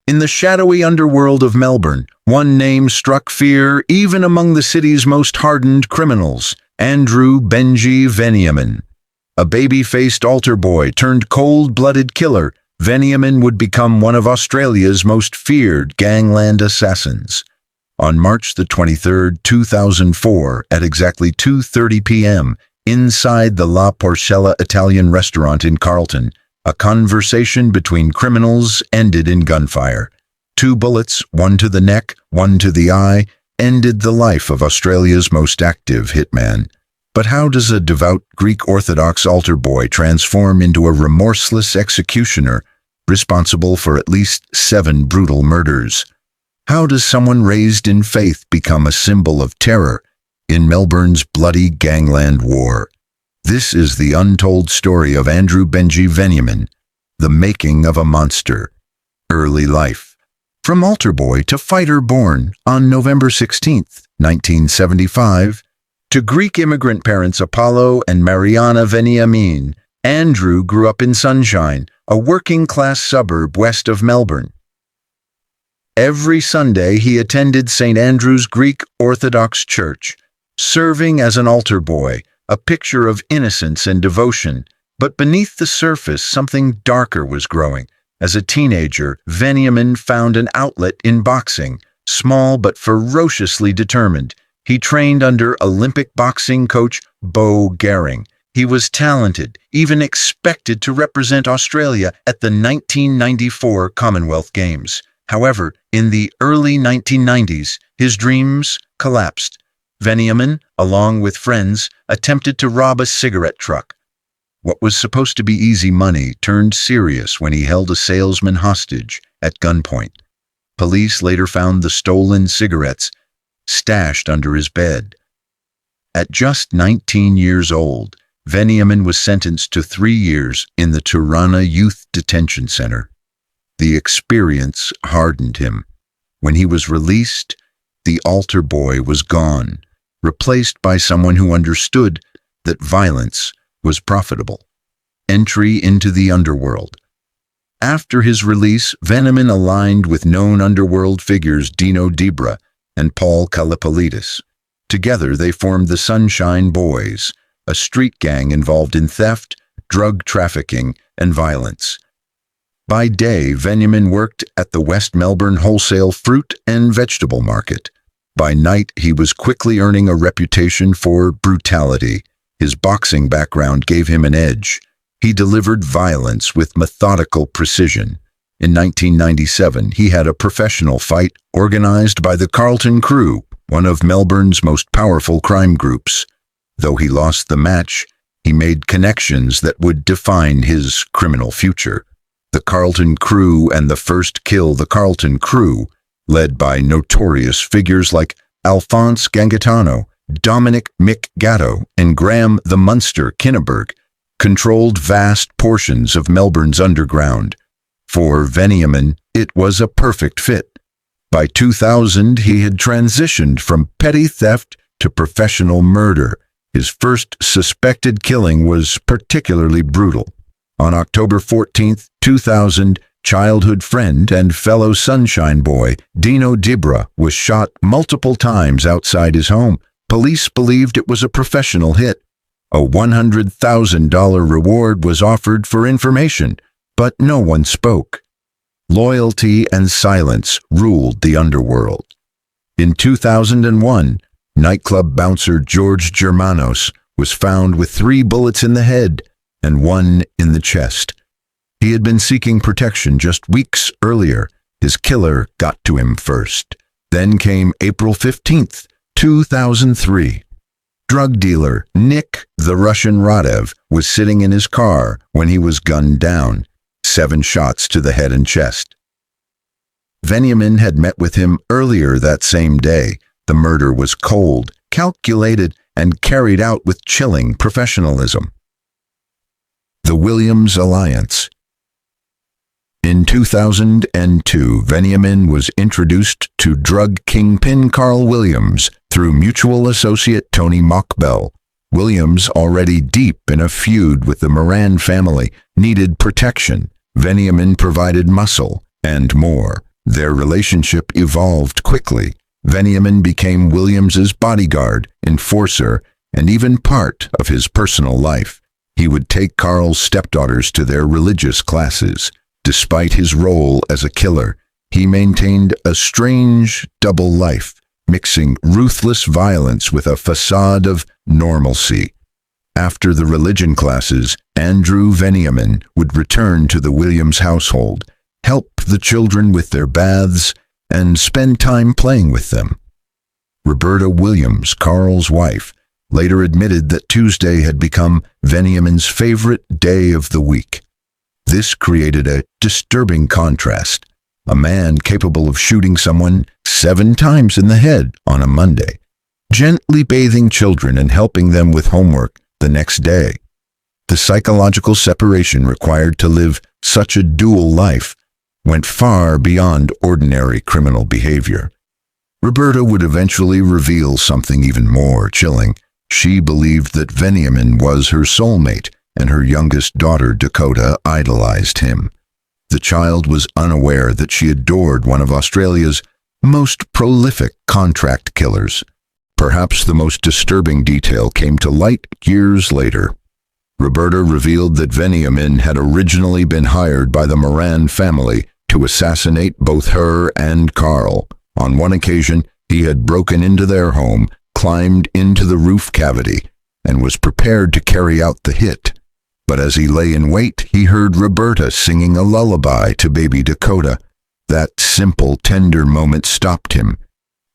In the shadowy underworld of Melbourne, one name struck fear even among the city's most hardened criminals: Andrew Benji Venamin. A baby-faced altar boy turned cold-blooded killer, Venamin would become one of Australia's most feared gangland assassins. On March the 23rd, 2004, at exactly 2:30 p.m., inside the La Porcella Italian restaurant in Carlton, a conversation between criminals ended in gunfire. 2 bullets, one to the neck, one to the eye, ended the life of Australia's most active hitman. But how does a devout Greek Orthodox altar boy transform into a remorseless executioner responsible for at least 7 brutal murders? How does someone raised in faith become a symbol of terror in Melbourne's bloody Gangland War? This is the untold story of Andrew Benji Venamin, the making of a monster. Early life. From altar boy to fighter born on November 16, 1975, to Greek immigrant parents Apollo and Mariana Venamin, Andrew grew up in Sunshine, a working-class suburb west of Melbourne. Every Sunday he attended St. Andrew's Greek Orthodox Church, serving as an altar boy, a picture of innocence and devotion. But beneath the surface, something darker was growing. As a teenager, Venamin found an outlet in boxing, small but ferociously determined. He trained under Olympic boxing coach Bo Gehring. He was talented, even expected to represent Australia at the 1994 Commonwealth Games. However, in the early 1990s, his dreams collapsed. Venamin, along with friends, attempted to rob a cigarette truck. What was supposed to be easy money turned serious when he held a salesman hostage at gunpoint. Police later found the stolen cigarettes stashed under his bed. At just 19 years old, Venamin was sentenced to 3 years in the Tirana Youth Detention Center. The experience hardened him. When he was released, the altar boy was gone, replaced by someone who understood that violence was profitable. Entry into the underworld. After his release, Venamin aligned with known underworld figures Dino Dibra and Paul Kallipolitis. Together they formed the Sunshine Boys, a street gang involved in theft, drug trafficking, and violence. By day, Venamin worked at the West Melbourne wholesale fruit and vegetable market. By night, he was quickly earning a reputation for brutality. His boxing background gave him an edge. He delivered violence with methodical precision. In 1997, he had a professional fight organized by the Carlton Crew, one of Melbourne's most powerful crime groups. Though he lost the match, he made connections that would define his criminal future. The Carlton Crew and the first kill, the Carlton Crew, led by notorious figures like Alphonse Gangitano, Dominic Mick Gatto, and Graham the Munster Kinneberg, controlled vast portions of Melbourne's underground. For Venamin, it was a perfect fit. By 2000, he had transitioned from petty theft to professional murder. His first suspected killing was particularly brutal. On October 14, 2000, childhood friend and fellow Sunshine Boy Dino Dibra was shot multiple times outside his home. Police believed it was a professional hit. A $100,000 reward was offered for information, but no one spoke. Loyalty and silence ruled the underworld. In 2001, nightclub bouncer George Germanos was found with 3 bullets in the head and 1 in the chest. He had been seeking protection just weeks earlier. His killer got to him first. Then came April 15th, 2003. Drug dealer Nick the Russian Radev was sitting in his car when he was gunned down, 7 shots to the head and chest. Venamin had met with him earlier that same day. The murder was cold, calculated, and carried out with chilling professionalism. The Williams Alliance. In 2002, Venamin was introduced to drug kingpin Carl Williams through mutual associate Tony Mockbell. Williams, already deep in a feud with the Moran family, needed protection. Venamin provided muscle and more. Their relationship evolved quickly. Venamin became Williams's bodyguard, enforcer, and even part of his personal life. He would take Carl's stepdaughters to their religious classes. Despite his role as a killer, he maintained a strange double life, mixing ruthless violence with a facade of normalcy. After the religion classes, Andrew Venamin would return to the Williams household, help the children with their baths, and spend time playing with them. Roberta Williams, Carl's wife, later admitted that Tuesday had become Venamin's favorite day of the week. This created a disturbing contrast. A man capable of shooting someone 7 times in the head on a Monday, gently bathing children and helping them with homework the next day. The psychological separation required to live such a dual life went far beyond ordinary criminal behavior. Roberta would eventually reveal something even more chilling. She believed that Venamin was her soulmate, and her youngest daughter, Dakota, idolized him. The child was unaware that she adored one of Australia's most prolific contract killers. Perhaps the most disturbing detail came to light years later. Roberta revealed that Venamin had originally been hired by the Moran family to assassinate both her and Carl. On one occasion, he had broken into their home, climbed into the roof cavity, and was prepared to carry out the hit. But as he lay in wait, he heard Roberta singing a lullaby to baby Dakota. That simple, tender moment stopped him.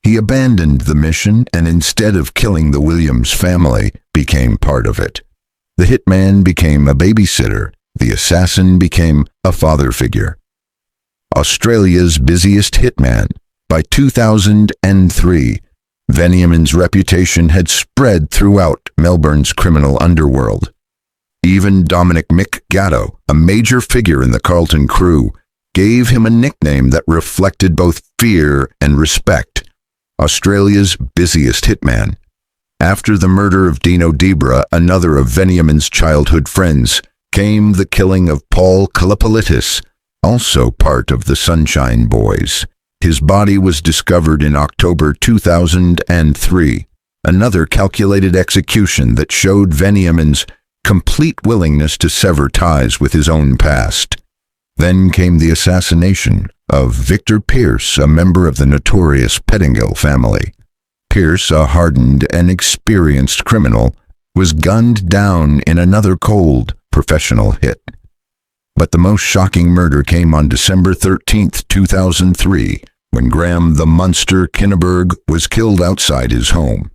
He abandoned the mission and instead of killing the Williams family, became part of it. The hitman became a babysitter. The assassin became a father figure. Australia's busiest hitman. By 2003, Venamin's reputation had spread throughout Melbourne's criminal underworld. Even Dominic Mick Gatto, a major figure in the Carlton Crew, gave him a nickname that reflected both fear and respect: Australia's busiest hitman. After the murder of Dino Debra, another of Venamin's childhood friends, came the killing of Paul Kalipolitis, also part of the Sunshine Boys. His body was discovered in October 2003, another calculated execution that showed Venamin's complete willingness to sever ties with his own past. Then came the assassination of Victor Pearce, a member of the notorious Pettingill family. Pearce, a hardened and experienced criminal, was gunned down in another cold, professional hit. But the most shocking murder came on December 13, 2003, when Graham the Monster Kinneberg was killed outside his home.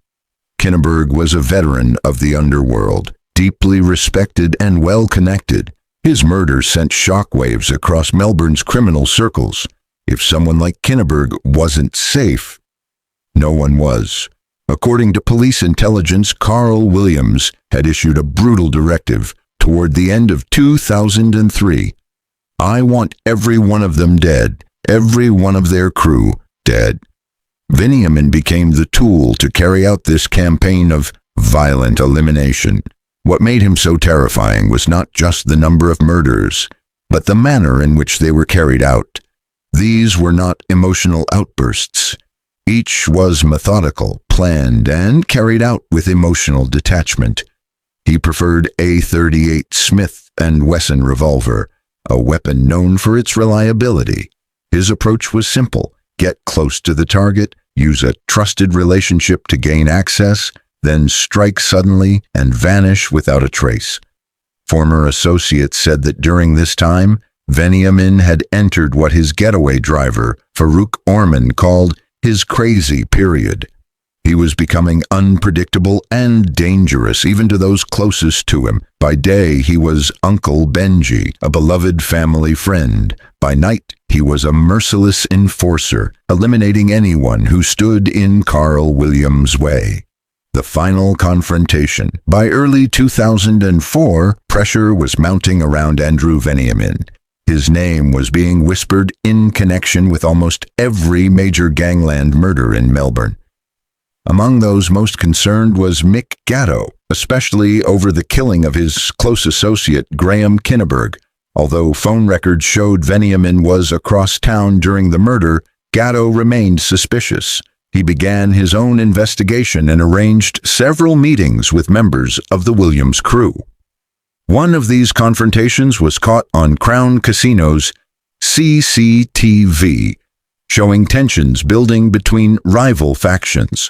Kinneberg was a veteran of the underworld, deeply respected and well-connected. His murder sent shockwaves across Melbourne's criminal circles. If someone like Kinneberg wasn't safe, no one was. According to police intelligence, Carl Williams had issued a brutal directive toward the end of 2003. "I want every one of them dead, every one of their crew dead." Venamin became the tool to carry out this campaign of violent elimination. What made him so terrifying was not just the number of murders, but the manner in which they were carried out. These were not emotional outbursts. Each was methodical, planned, and carried out with emotional detachment. He preferred .38 Smith & Wesson revolver, a weapon known for its reliability. His approach was simple: get close to the target, use a trusted relationship to gain access, then strike suddenly and vanish without a trace. Former associates said that during this time, Venamin had entered what his getaway driver, Farouk Orman, called his crazy period. He was becoming unpredictable and dangerous, even to those closest to him. By day, he was Uncle Benji, a beloved family friend. By night, he was a merciless enforcer, eliminating anyone who stood in Carl Williams' way. The final confrontation. By early 2004, pressure was mounting around Andrew Venamin. His name was being whispered in connection with almost every major gangland murder in Melbourne. Among those most concerned was Mick Gatto, especially over the killing of his close associate Graham Kinneberg, Although phone records showed Venamin was across town during the murder, Gatto remained suspicious. He began his own investigation and arranged several meetings with members of the Williams crew. One of these confrontations was caught on Crown Casino's CCTV, showing tensions building between rival factions.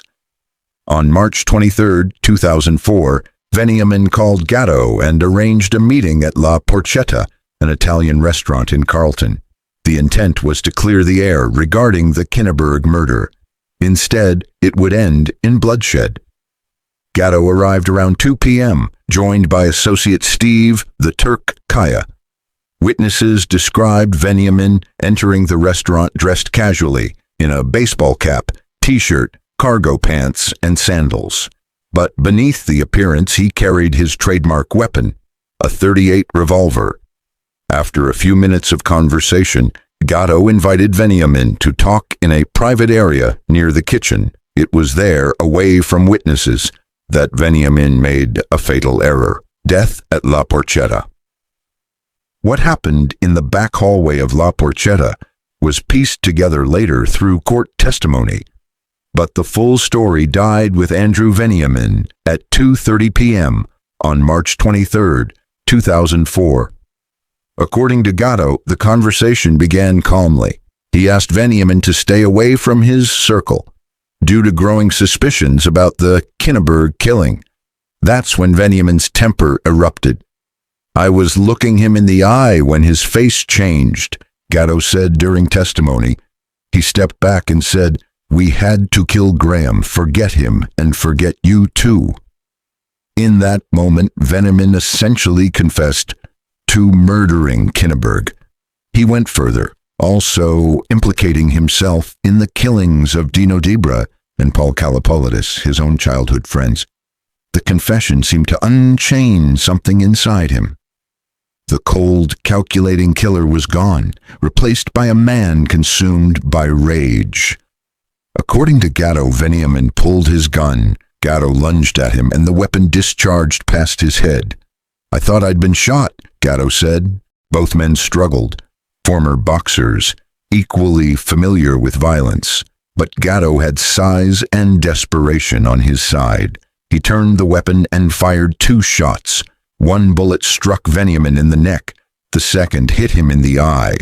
On March 23, 2004, Venamin called Gatto and arranged a meeting at La Porchetta, an Italian restaurant in Carlton. The intent was to clear the air regarding the Kinneberg murder. Instead, it would end in bloodshed. Gatto arrived around 2 p.m., joined by associate Steve the Turk Kaya. Witnesses described Venamin entering the restaurant dressed casually, in a baseball cap, t-shirt, cargo pants, and sandals. But beneath the appearance, he carried his trademark weapon, a .38 revolver. After a few minutes of conversation, Gatto invited Venamin to talk in a private area near the kitchen. It was there, away from witnesses, that Venamin made a fatal error. Death at La Porchetta. What happened in the back hallway of La Porchetta was pieced together later through court testimony. But the full story died with Andrew Venamin at 2:30 p.m. on March 23, 2004. According to Gatto, the conversation began calmly. He asked Venamin to stay away from his circle, due to growing suspicions about the Kinneberg killing. That's when Venamin's temper erupted. "I was looking him in the eye when his face changed," Gatto said during testimony. He stepped back and said, "We had to kill Graham, forget him, and forget you too." In that moment, Venamin essentially confessed to murdering Kinneberg. He went further, also implicating himself in the killings of Dino Debra and Paul Kallipolidis, his own childhood friends. The confession seemed to unchain something inside him. The cold, calculating killer was gone, replaced by a man consumed by rage. According to Gatto, Venamin pulled his gun. Gatto lunged at him, and the weapon discharged past his head. "I thought I'd been shot," Gatto said. Both men struggled, former boxers, equally familiar with violence. But Gatto had size and desperation on his side. He turned the weapon and fired 2 shots. One bullet struck Venamin in the neck. The second hit him in the eye.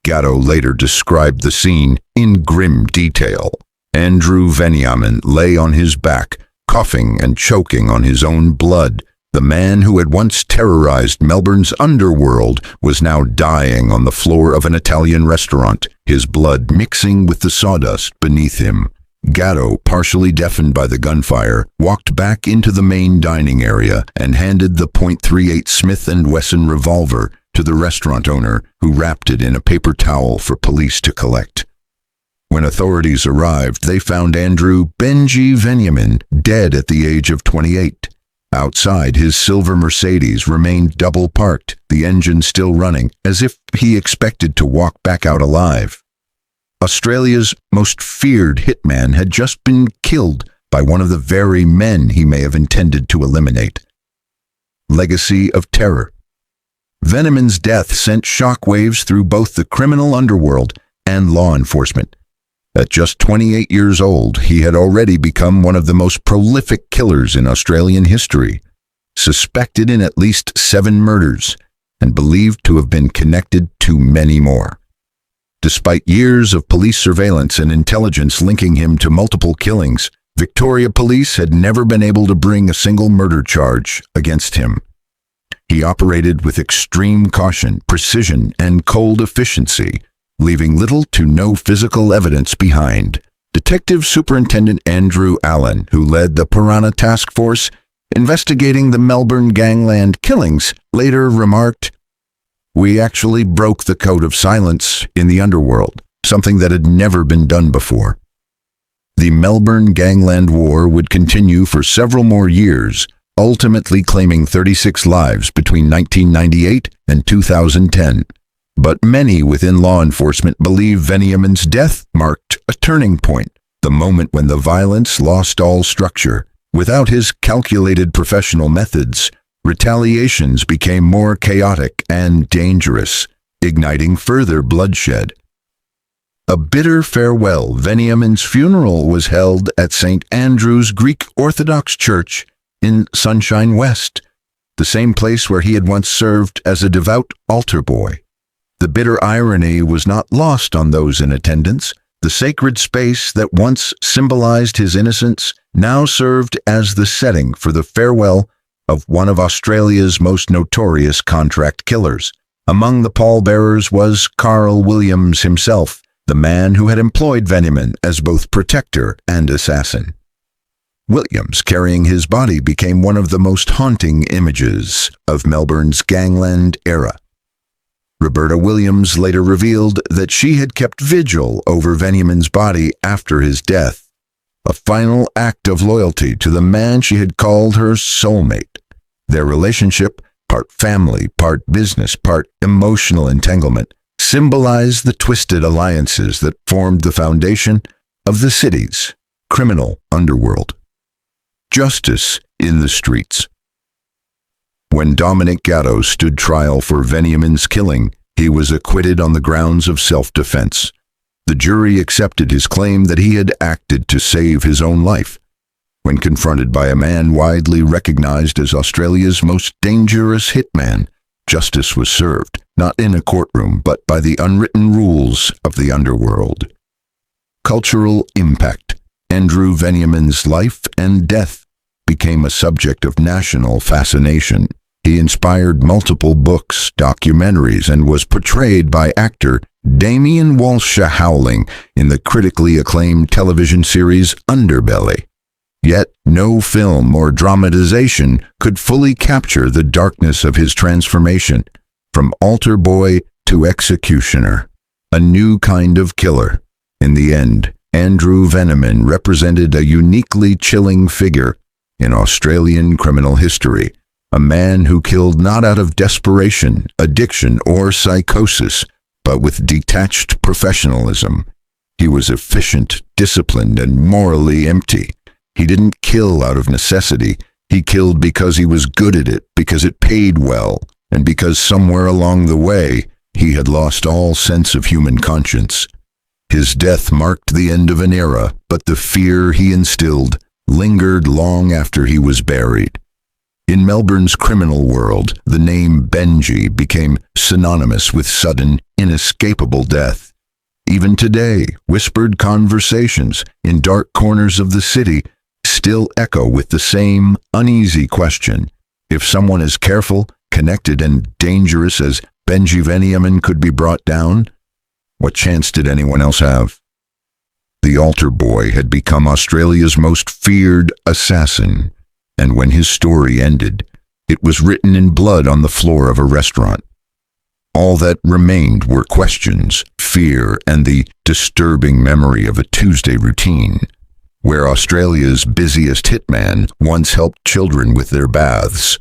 Gatto later described the scene in grim detail. Andrew Venamin lay on his back, coughing and choking on his own blood. The man who had once terrorized Melbourne's underworld was now dying on the floor of an Italian restaurant, his blood mixing with the sawdust beneath him. Gatto, partially deafened by the gunfire, walked back into the main dining area and handed the .38 Smith & Wesson revolver to the restaurant owner, who wrapped it in a paper towel for police to collect. When authorities arrived, they found Andrew Benji Venamin dead at the age of 28. Outside, his silver Mercedes remained double-parked, the engine still running, as if he expected to walk back out alive. Australia's most feared hitman had just been killed by one of the very men he may have intended to eliminate. Legacy of terror. Venamin's death sent shockwaves through both the criminal underworld and law enforcement. At just 28 years old, he had already become one of the most prolific killers in Australian history, suspected in at least 7 murders, and believed to have been connected to many more. Despite years of police surveillance and intelligence linking him to multiple killings, Victoria Police had never been able to bring a single murder charge against him. He operated with extreme caution, precision, and cold efficiency, leaving little to no physical evidence behind. Detective Superintendent Andrew Allen, who led the Piranha Task Force investigating the Melbourne Gangland killings, later remarked, "We actually broke the code of silence in the underworld, something that had never been done before." The Melbourne Gangland War would continue for several more years, ultimately claiming 36 lives between 1998 and 2010. But many within law enforcement believe Venamin's death marked a turning point, the moment when the violence lost all structure. Without his calculated professional methods, retaliations became more chaotic and dangerous, igniting further bloodshed. A bitter farewell. Venamin's funeral was held at St. Andrew's Greek Orthodox Church in Sunshine West, the same place where he had once served as a devout altar boy. The bitter irony was not lost on those in attendance. The sacred space that once symbolized his innocence now served as the setting for the farewell of one of Australia's most notorious contract killers. Among the pallbearers was Carl Williams himself, the man who had employed Venamin as both protector and assassin. Williams carrying his body became one of the most haunting images of Melbourne's gangland era. Roberta Williams later revealed that she had kept vigil over Venamin's body after his death, a final act of loyalty to the man she had called her soulmate. Their relationship, part family, part business, part emotional entanglement, symbolized the twisted alliances that formed the foundation of the city's criminal underworld. Justice in the streets. When Dominic Gatto stood trial for Venamin's killing, he was acquitted on the grounds of self-defense. The jury accepted his claim that he had acted to save his own life. When confronted by a man widely recognized as Australia's most dangerous hitman, justice was served, not in a courtroom, but by the unwritten rules of the underworld. Cultural impact. Andrew Venamin's life and death became a subject of national fascination. He inspired multiple books, documentaries, and was portrayed by actor Damien Walsh Howling in the critically acclaimed television series Underbelly. Yet no film or dramatization could fully capture the darkness of his transformation, from altar boy to executioner, a new kind of killer. In the end, Andrew Venamin represented a uniquely chilling figure in Australian criminal history, a man who killed not out of desperation, addiction, or psychosis, but with detached professionalism. He was efficient, disciplined, and morally empty. He didn't kill out of necessity. He killed because he was good at it, because it paid well, and because somewhere along the way, he had lost all sense of human conscience. His death marked the end of an era, but the fear he instilled lingered long after he was buried. In Melbourne's criminal world, the name Benji became synonymous with sudden, inescapable death. Even today, whispered conversations in dark corners of the city still echo with the same uneasy question. If someone as careful, connected, and dangerous as Benji Venamin could be brought down, what chance did anyone else have? The altar boy had become Australia's most feared assassin, and when his story ended, it was written in blood on the floor of a restaurant. All that remained were questions, fear, and the disturbing memory of a Tuesday routine, where Australia's busiest hitman once helped children with their baths.